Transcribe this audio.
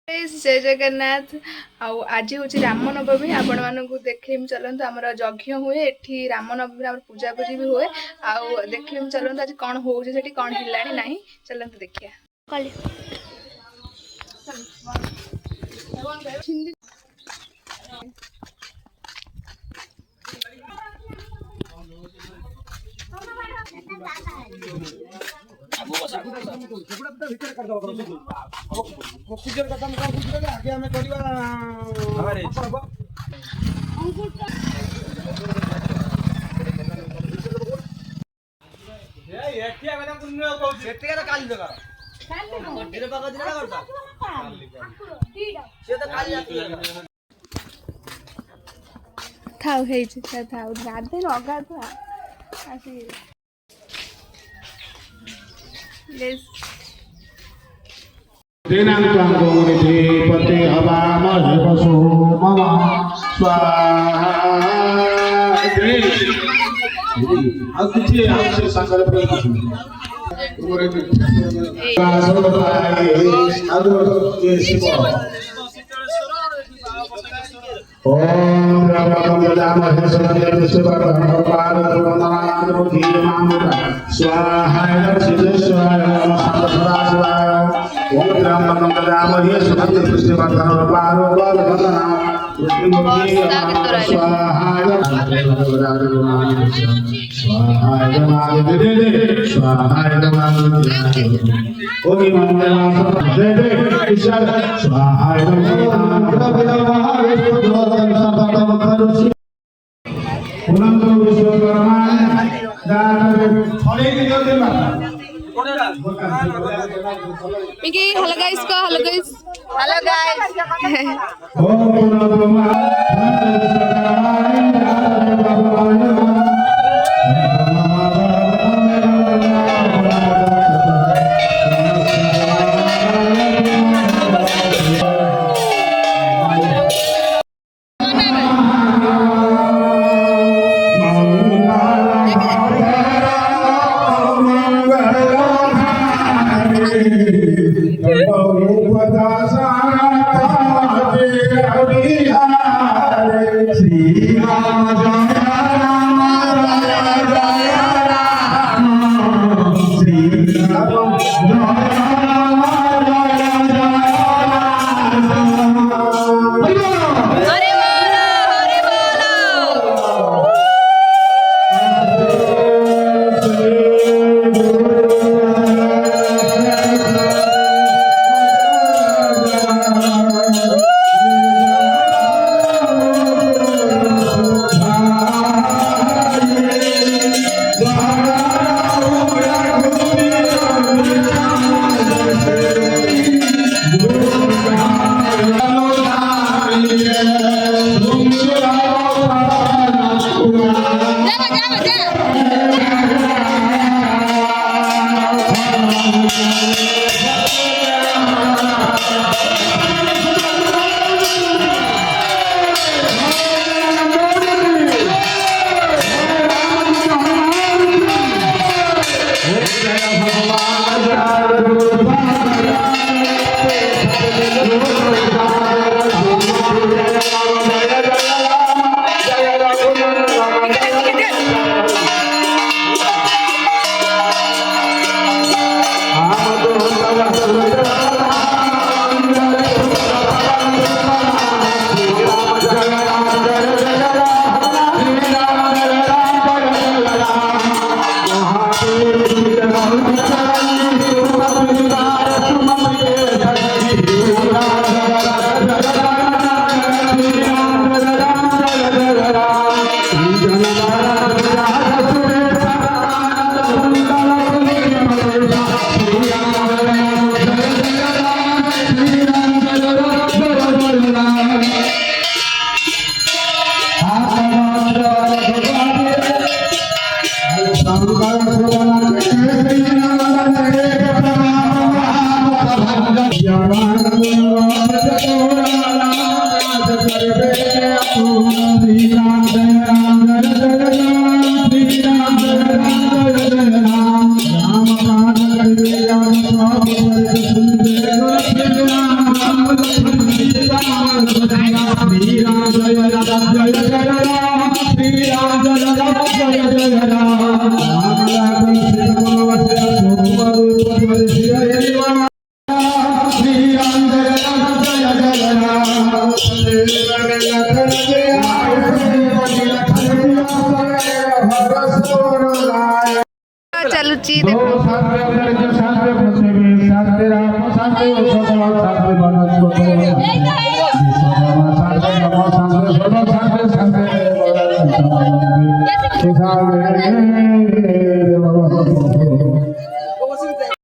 जय जगन्नाथ। आज हूँ रामनवमी आपण मानक देखेम चलते आम यज्ञ हुए एठी रामनवमी पूजा पूजी भी हुए आउ देखेम चलते आज कौन हो कौन है ना चलते देखिए। थाउ है थाउ गाधे अगाधुआ आसी पते हवामहे पशु मम स्वाहा किसी आपसे संकल्प ओम स्वाहा मिकी हेलो गाइस को हेलो गाइस चलुची दो देखो शास्त्र अंतरिक्ष शास्त्र पृथ्वी शास्त्र राम शास्त्र सकल शास्त्र वनस्पति